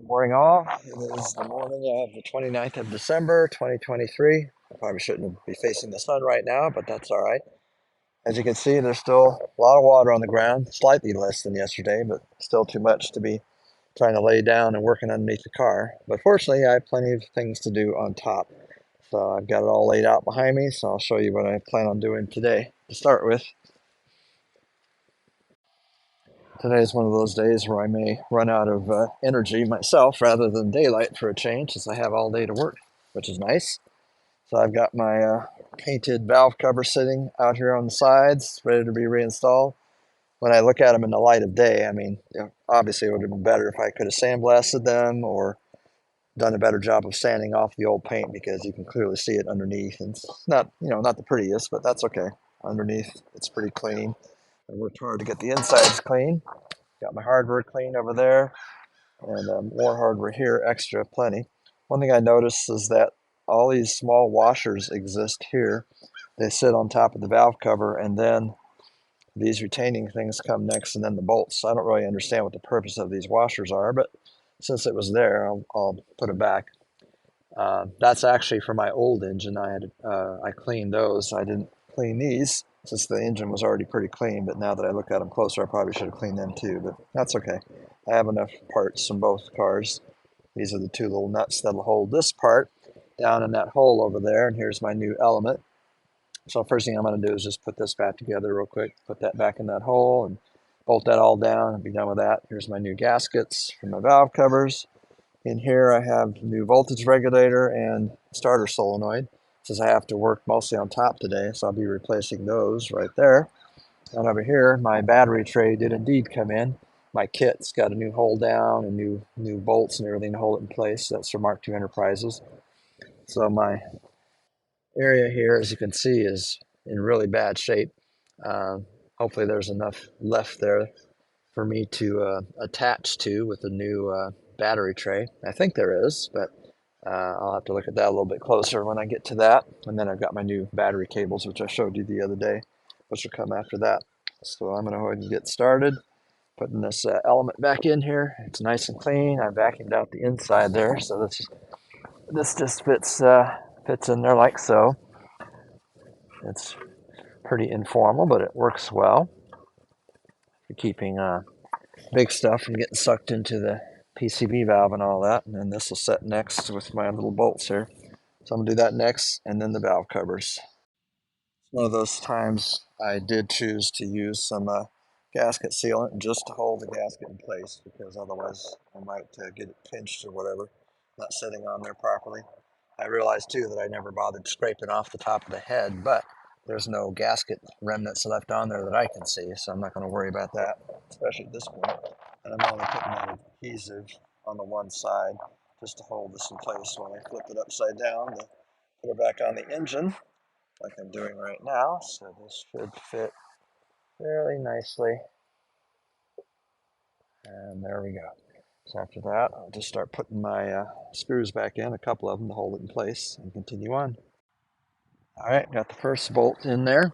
Morning all. It is the morning of the 29th of December, 2023. I probably shouldn't be facing the sun right now, but that's all right. As you can see, there's still a lot of water on the ground, slightly less than yesterday, but still too much to be trying to lay down and working underneath the car. But fortunately, I have plenty of things to do on top. So I've got it all laid out behind me, so I'll show you what I plan on doing today. To start with, today is one of those days where I may run out of energy myself rather than daylight for a change, since I have all day to work, which is nice. So I've got my painted valve cover sitting out here on the sides, ready to be reinstalled. When I look at them in the light of day, I mean, obviously it would have been better if I could have sandblasted them or done a better job of sanding off the old paint, because you can clearly see it underneath. And it's not, not the prettiest, but that's okay. Underneath, it's pretty clean. I worked hard to get the insides clean. Got my hardware clean over there, and more hardware here, extra, plenty. One thing I noticed is that all these small washers exist here. They sit on top of the valve cover, and then these retaining things come next, and then the bolts. I don't really understand what the purpose of these washers are, but since it was there, I'll put it back. That's actually for my old engine. I cleaned those. I didn't clean these since the engine was already pretty clean, but now that I look at them closer, I probably should have cleaned them too, but that's okay. I have enough parts from both cars. These are the two little nuts that'll hold this part down in that hole over there, and here's my new element. So first thing I'm going to do is just put this back together real quick, put that back in that hole, and bolt that all down and be done with that. Here's my new gaskets for my valve covers. In here I have new voltage regulator and starter solenoid, since I have to work mostly on top today, so I'll be replacing those right there. And over here, my battery tray did indeed come in. My kit's got a new hold down and new bolts and everything to hold it in place. That's from Mark II Enterprises. So my area here, as you can see, is in really bad shape. Uh, Hopefully there's enough left there for me to attach to with the new battery tray. I think there is, but I'll have to look at that a little bit closer when I get to that. And then I've got my new battery cables, which I showed you the other day, which will come after that. So I'm going to go ahead and get started. Putting this element back in here. It's nice and clean. I vacuumed out the inside there, so this just fits in there like so. It's pretty informal, but it works well for keeping big stuff from getting sucked into the PCB valve and all that. And then this will set next with my little bolts here. So I'm gonna do that next, and then the valve covers. One of those times I did choose to use some gasket sealant just to hold the gasket in place, because otherwise I might get it pinched or whatever, not sitting on there properly. I realized too that I never bothered scraping off the top of the head, but there's no gasket remnants left on there that I can see, so I'm not going to worry about that, especially at this point. And I'm only putting that adhesive on the one side just to hold this in place when I flip it upside down to put it back on the engine, like I'm doing right now. So this should fit fairly nicely. And there we go. So after that, I'll just start putting my screws back in, a couple of them to hold it in place, and continue on. All right, got the first bolt in there.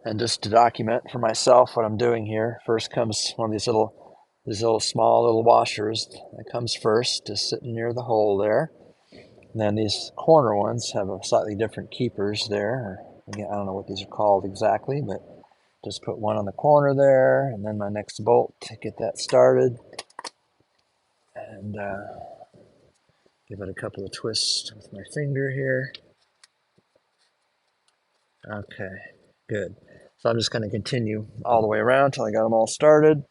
And just to document for myself what I'm doing here, first comes one of these little small little washers. That comes first, just sitting near the hole there. And then these corner ones have a slightly different keepers there. Again, I don't know what these are called exactly, but just put one on the corner there, and then my next bolt to get that started. And give it a couple of twists with my finger here. Okay, good. So I'm just going to continue all the way around until I got them all started.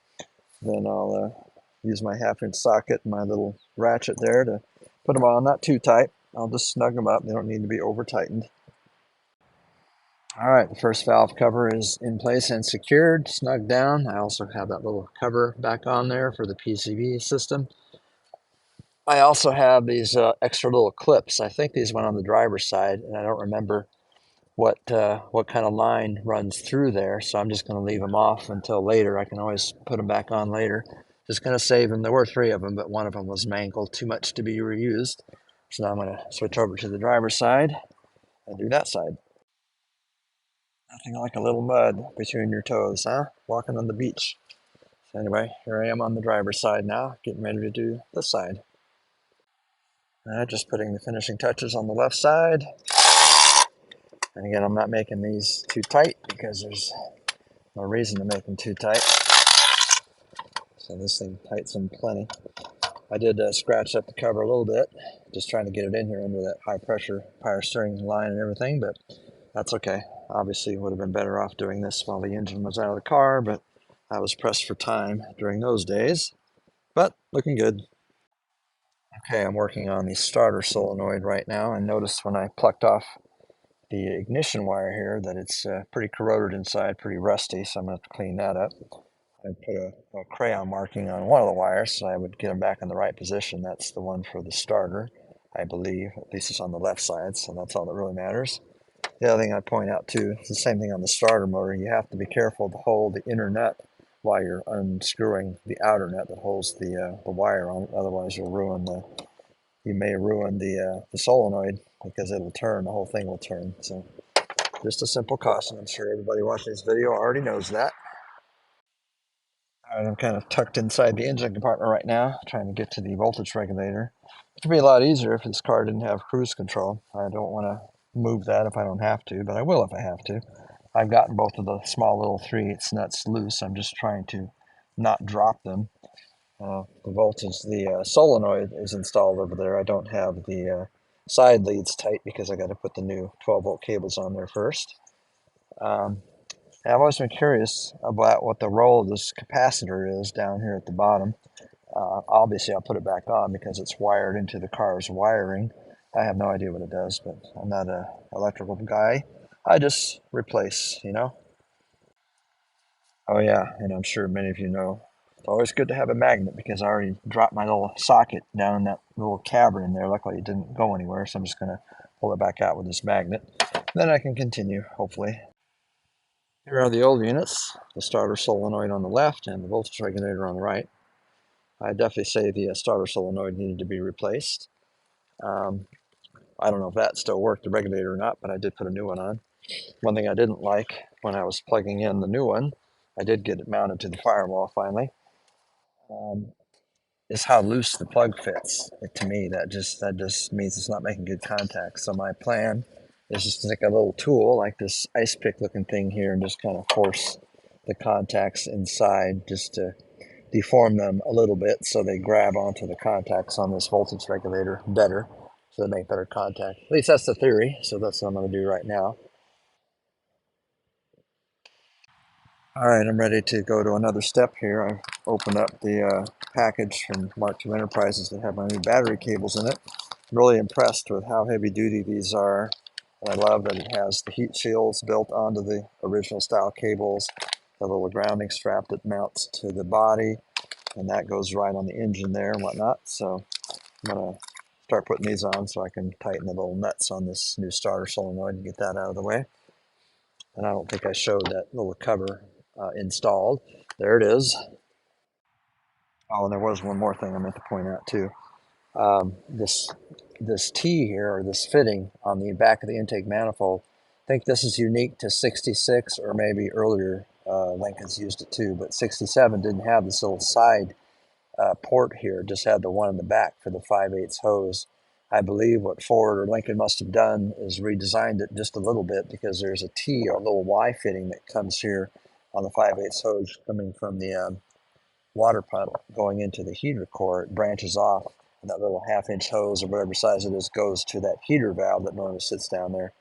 Then I'll use my 1/2-inch socket and my little ratchet there to put them on, not too tight. I'll just snug them up. They don't need to be over tightened. All right, the first valve cover is in place and secured, snugged down. I also have that little cover back on there for the PCB system. I also have these extra little clips. I think these went on the driver's side, and I don't remember what kind of line runs through there, so I'm just going to leave them off until later. I can always put them back on later. Just going to save them. There were 3 of them, but one of them was mangled too much to be reused. So now I'm going to switch over to the driver's side and do that side. Nothing like a little mud between your toes, huh? Walking on the beach. So anyway, here I am on the driver's side now, getting ready to do this side. Just putting the finishing touches on the left side. And again, I'm not making these too tight because there's no reason to make them too tight. So this thing tightens them plenty. I did scratch up the cover a little bit, just trying to get it in here under that high pressure power steering line and everything, but that's okay. Obviously would have been better off doing this while the engine was out of the car, but I was pressed for time during those days. But looking good. Okay, I'm working on the starter solenoid right now, and notice when I plucked off the ignition wire here that it's pretty corroded inside, pretty rusty, so I'm going to have to clean that up. I put a crayon marking on one of the wires so I would get them back in the right position. That's the one for the starter, I believe. At least it's on the left side, so that's all that really matters. The other thing I point out too, it's the same thing on the starter motor. You have to be careful to hold the inner nut while you're unscrewing the outer nut that holds the wire on it. Otherwise, you may ruin the solenoid because it'll turn. The whole thing will turn. So just a simple caution. I'm sure everybody watching this video already knows that. All right, I'm kind of tucked inside the engine compartment right now, trying to get to the voltage regulator. It would be a lot easier if this car didn't have cruise control. I don't want to move that if I don't have to, but I will if I have to. I've gotten both of the small little 3/8 nuts loose. I'm just trying to not drop them. The voltage, the solenoid is installed over there. I don't have the side leads tight because I got to put the new 12-volt cables on there first. Um, I've always been curious about what the role of this capacitor is down here at the bottom. Obviously, I'll put it back on because it's wired into the car's wiring. I have no idea what it does, but I'm not an electrical guy. I just replace, you know. Oh yeah, and I'm sure many of you know. It's always good to have a magnet because I already dropped my little socket down in that little cavern in there. Luckily, it didn't go anywhere, so I'm just going to pull it back out with this magnet. Then I can continue, hopefully. Here are the old units, the starter solenoid on the left and the voltage regulator on the right. I definitely say the starter solenoid needed to be replaced. Um, I don't know if that still worked, the regulator or not, but I did put a new one on. One thing I didn't like when I was plugging in the new one, I did get it mounted to the firewall finally, um, is how loose the plug fits. To me, that just means it's not making good contact. So my plan is just to take a little tool like this ice pick looking thing here and just kind of force the contacts inside just to deform them a little bit so they grab onto the contacts on this voltage regulator better, so they make better contact. At least that's the theory, so that's what I'm going to do right now. All right, I'm ready to go to another step here. I've opened up the package from Mark II Enterprises that have my new battery cables in it. I'm really impressed with how heavy duty these are. And I love that it has the heat shields built onto the original style cables, the little grounding strap that mounts to the body, and that goes right on the engine there and whatnot. So I'm going to start putting these on so I can tighten the little nuts on this new starter solenoid and get that out of the way. And I don't think I showed that little cover installed. There it is. Oh, and there was one more thing I meant to point out too. This T here, or this fitting on the back of the intake manifold, I think this is unique to 66 or maybe earlier Lincolns used it too, but 67 didn't have this little side port here, just had the one in the back for the 5/8 hose. I believe what Ford or Lincoln must have done is redesigned it just a little bit because there's a T or a little Y fitting that comes here on the 5/8 hose coming from the water pump going into the heater core. It branches off, and that little 1/2 inch hose or whatever size it is goes to that heater valve that normally sits down there.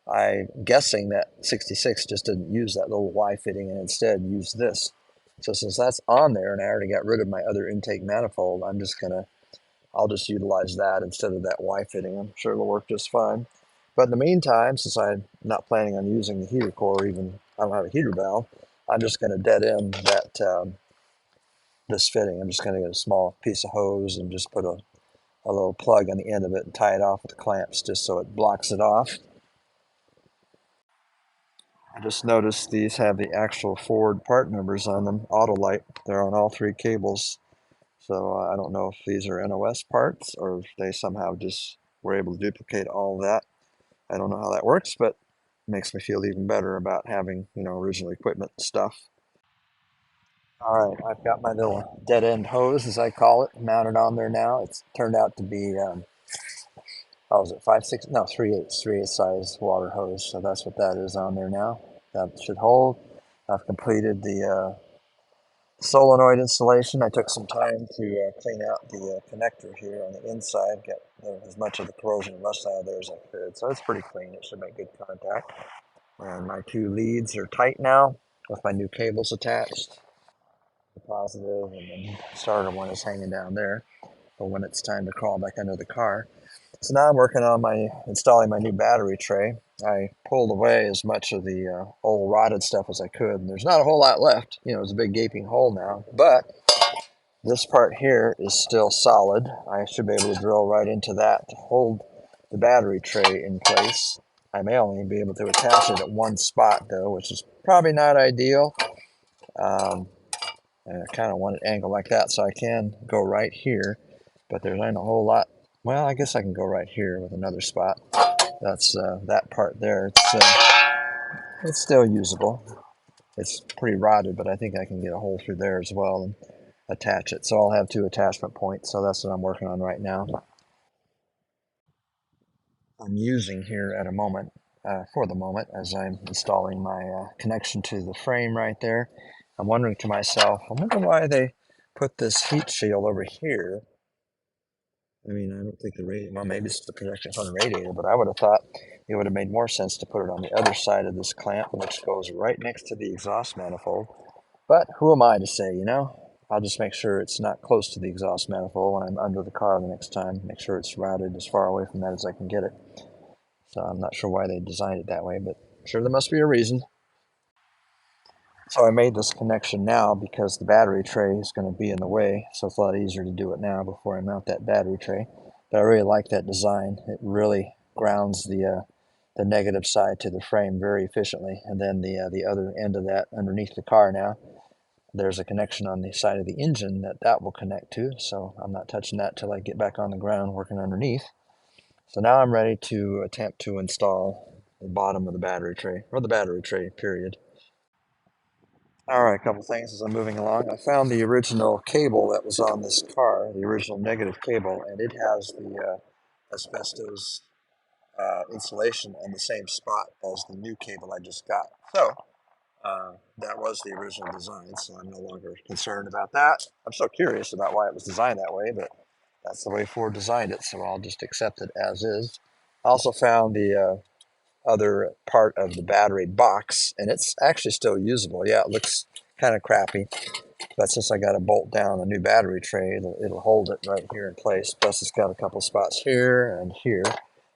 I'm guessing that 66 just didn't use that little Y fitting and instead used this. So since that's on there and I already got rid of my other intake manifold, I'll just utilize that instead of that Y fitting. I'm sure it'll work just fine. But in the meantime, since I'm not planning on using the heater core, even I don't have a heater valve, I'm just going to dead end this fitting. I'm just going to get a small piece of hose and just put a little plug on the end of it and tie it off with the clamps just so it blocks it off. I just noticed these have the actual Ford part numbers on them, Autolite. They're on all three cables. So I don't know if these are NOS parts or if they somehow just were able to duplicate all of that. I don't know how that works, but it makes me feel even better about having, original equipment stuff. All right, I've got my little dead end hose, as I call it, mounted on there now. It's turned out to be Oh, is it 5/6? No, 3/8 size water hose. So that's what that is on there now. That should hold. I've completed the solenoid installation. I took some time to clean out the connector here on the inside, get as much of the corrosion and rust out of there as I could. So it's pretty clean. It should make good contact. And my two leads are tight now with my new cables attached. The positive and then starter one is hanging down there for when it's time to crawl back under the car. So now I'm working on installing my new battery tray. I pulled away as much of the old rotted stuff as I could, and there's not a whole lot left. You know, it's a big gaping hole now, but this part here is still solid. I should be able to drill right into that to hold the battery tray in place. I may only be able to attach it at one spot though, which is probably not ideal. Um, and I kind of want it angled like that so I can go right here, but there's not a whole lot. Well, I guess I can go right here with another spot. That's that part there. It's still usable. It's pretty rotted, but I think I can get a hole through there as well and attach it. So I'll have two attachment points. So that's what I'm working on right now. I'm using here at a moment, for the moment, as I'm installing my connection to the frame right there. I'm wondering to myself, I wonder why they put this heat shield over here. I mean, I don't think well, maybe it's the protection from the radiator, but I would have thought it would have made more sense to put it on the other side of this clamp, which goes right next to the exhaust manifold. But who am I to say, you know? I'll just make sure it's not close to the exhaust manifold when I'm under the car the next time. Make sure it's routed as far away from that as I can get it. So I'm not sure why they designed it that way, but I'm sure there must be a reason. So I made this connection now because the battery tray is going to be in the way, so it's a lot easier to do it now before I mount that battery tray. But I really like that design. It really grounds the negative side to the frame very efficiently, and then the other end of that underneath the car now, there's a connection on the side of the engine that will connect to, so I'm not touching that till I get back on the ground working underneath. So now I'm ready to attempt to install the bottom of the battery tray, or the battery tray, period. All right, a couple things as I'm moving along. I found the original cable that was on this car, the original negative cable, and it has the asbestos insulation on the same spot as the new cable I just got. So that was the original design, so I'm no longer concerned about that. I'm still curious about why it was designed that way, but that's the way Ford designed it, so I'll just accept it as is. I also found the other part of the battery box, and it's actually still usable. Yeah, it looks kind of crappy, but since I got to bolt down a new battery tray, it'll hold it right here in place. Plus, it's got a couple spots here and here,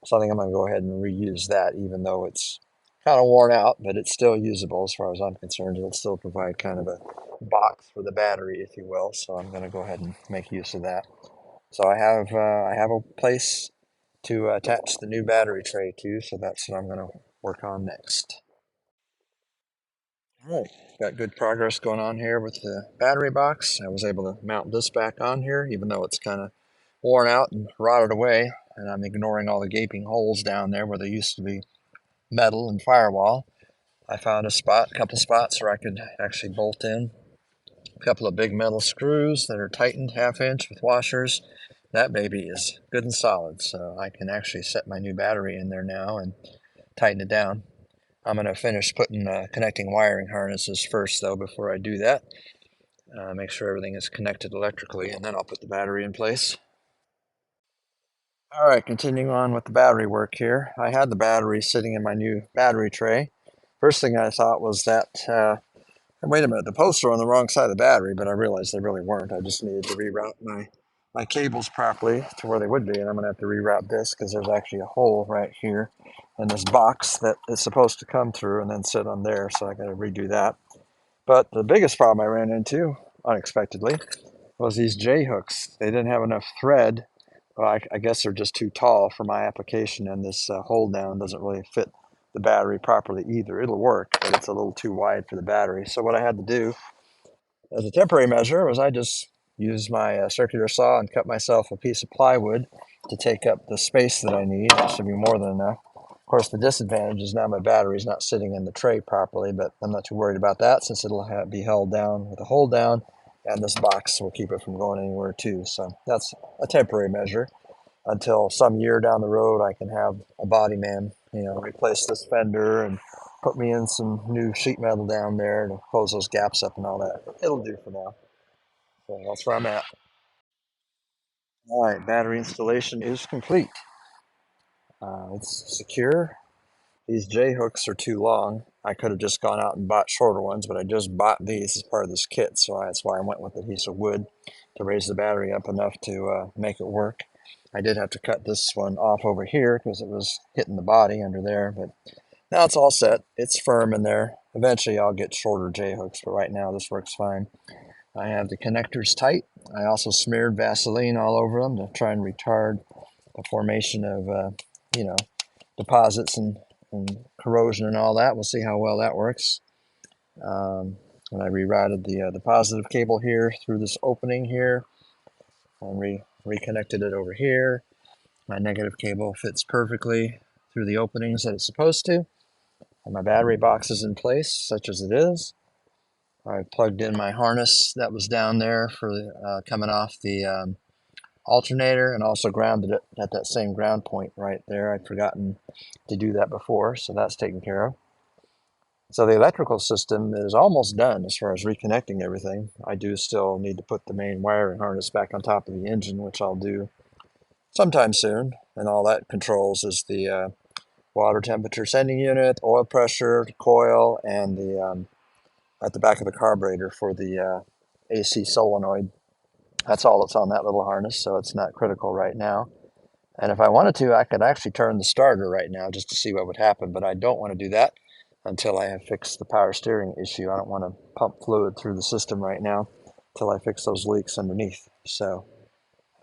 so I think I'm going to go ahead and reuse that, even though it's kind of worn out, but it's still usable as far as I'm concerned. It'll still provide kind of a box for the battery, if you will. So I'm going to go ahead and make use of that. So I have a place to attach the new battery tray to, so that's what I'm going to work on next. All right, got good progress going on here with the battery box. I was able to mount this back on here, even though it's kind of worn out and rotted away, and I'm ignoring all the gaping holes down there where there used to be metal and firewall. I found a couple spots where I could actually bolt in a couple of big metal screws that are tightened 1/2 inch with washers. That baby is good and solid, so I can actually set my new battery in there now and tighten it down. I'm going to finish putting connecting wiring harnesses first, though, before I do that. Make sure everything is connected electrically, and then I'll put the battery in place. All right, continuing on with the battery work here. I had the battery sitting in my new battery tray. First thing I thought was that, wait a minute, the posts are on the wrong side of the battery, but I realized they really weren't. I just needed to reroute my cables properly to where they would be, and I'm going to have to reroute this because there's actually a hole right here in this box that is supposed to come through and then sit on there, so I got to redo that. But the biggest problem I ran into, unexpectedly, was these J hooks. They didn't have enough thread. Well, I guess they're just too tall for my application, and this hold down doesn't really fit the battery properly either. It'll work, but it's a little too wide for the battery. So what I had to do as a temporary measure was I just used my circular saw and cut myself a piece of plywood to take up the space that I need. That should be more than enough. Of course, the disadvantage is now my battery is not sitting in the tray properly, but I'm not too worried about that since it'll be held down with a hold down, and this box will keep it from going anywhere too. So that's a temporary measure. until some year down the road I can have a body man, replace this fender and put me in some new sheet metal down there to close those gaps up and all that. It'll do for now. So that's where I'm at. All right, battery installation is complete. It's secure. These J hooks are too long. I could have just gone out and bought shorter ones, but I just bought these as part of this kit, so that's why I went with adhesive wood to raise the battery up enough to make it work. I did have to cut this one off over here because it was hitting the body under there, but now it's all set. It's firm in there. Eventually I'll get shorter J hooks, but right now this works fine. I have the connectors tight. I also smeared Vaseline all over them to try and retard the formation of, you know, deposits and corrosion and all that. We'll see how well that works. And I rerouted the positive cable here through this opening here and reconnected it over here. My negative cable fits perfectly through the openings that it's supposed to. And my battery box is in place, such as it is. I plugged in my harness that was down there for coming off the alternator, and also grounded it at that same ground point right there. I'd forgotten to do that before, so that's taken care of. So the electrical system is almost done as far as reconnecting everything. I do still need to put the main wiring harness back on top of the engine, which I'll do sometime soon. And all that controls is the water temperature sending unit, oil pressure, coil, and the at the back of the carburetor for the AC solenoid. That's all that's on that little harness, so it's not critical right now. And if I wanted to, I could actually turn the starter right now just to see what would happen, but I don't want to do that until I have fixed the power steering issue. I don't want to pump fluid through the system right now until I fix those leaks underneath. So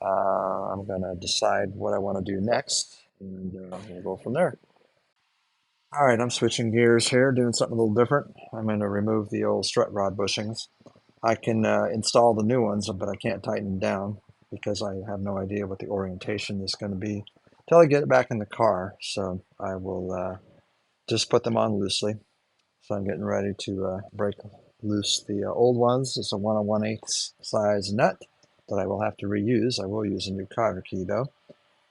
I'm going to decide what I want to do next, and we'll go from there. All right, I'm switching gears here, doing something a little different. I'm going to remove the old strut rod bushings. I can install the new ones, but I can't tighten them down because I have no idea what the orientation is going to be until I get it back in the car. So I will just put them on loosely. So I'm getting ready to break loose the old ones. It's a 1 1/8 size nut that I will have to reuse. I will use a new cotter key though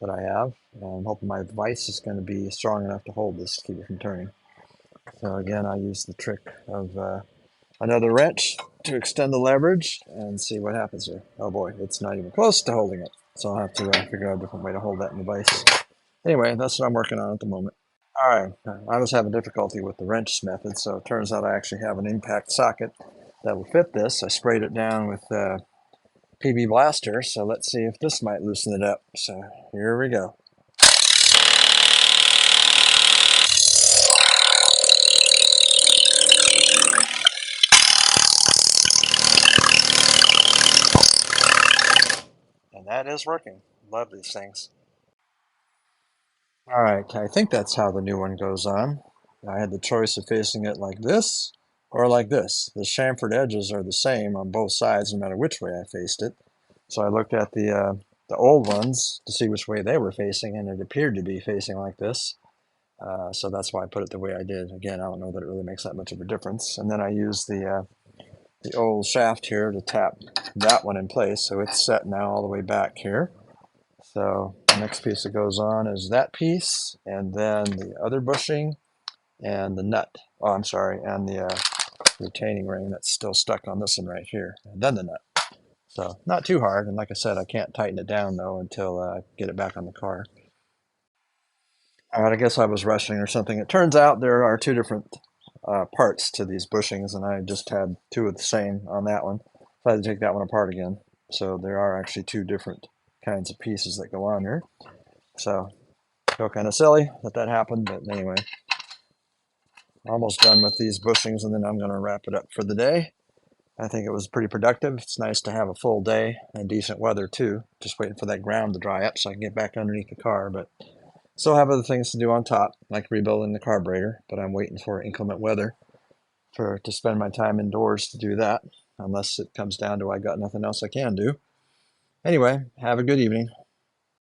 that I have. I'm hoping my vise is going to be strong enough to hold this to keep it from turning. So again, I use the trick of another wrench to extend the leverage and see what happens here. Oh boy, it's not even close to holding it. So I'll have to figure out a different way to hold that in the vise. Anyway, that's what I'm working on at the moment. All right, I was having difficulty with the wrench method, so it turns out I actually have an impact socket that will fit this. I sprayed it down with PB Blaster, so let's see if this might loosen it up. So here we go. And that is working. Love these things. All right, I think that's how the new one goes on. I had the choice of facing it like this or like this. The chamfered edges are the same on both sides, no matter which way I faced it. So I looked at the old ones to see which way they were facing, and it appeared to be facing like this. So that's why I put it the way I did. Again, I don't know that it really makes that much of a difference. And then I used the old shaft here to tap that one in place, so it's set now all the way back here. So the next piece that goes on is that piece, and then the other bushing, and the nut. Oh, I'm sorry, and the retaining ring that's still stuck on this one right here, and then the nut. So not too hard, and like I said, I can't tighten it down though until I get it back on the car. All right, I guess I was rushing or something. It turns out there are two different parts to these bushings, and I just had two of the same on that one. So I had to take that one apart again. So there are actually two different kinds of pieces that go on here. So I feel kind of silly that that happened, but anyway, almost done with these bushings, and then I'm going to wrap it up for the day. I think it was pretty productive. It's nice to have a full day and decent weather too. Just waiting for that ground to dry up so I can get back underneath the car, but still have other things to do on top, like rebuilding the carburetor, but I'm waiting for inclement weather to spend my time indoors to do that, unless it comes down to I got nothing else I can do. Anyway, have a good evening.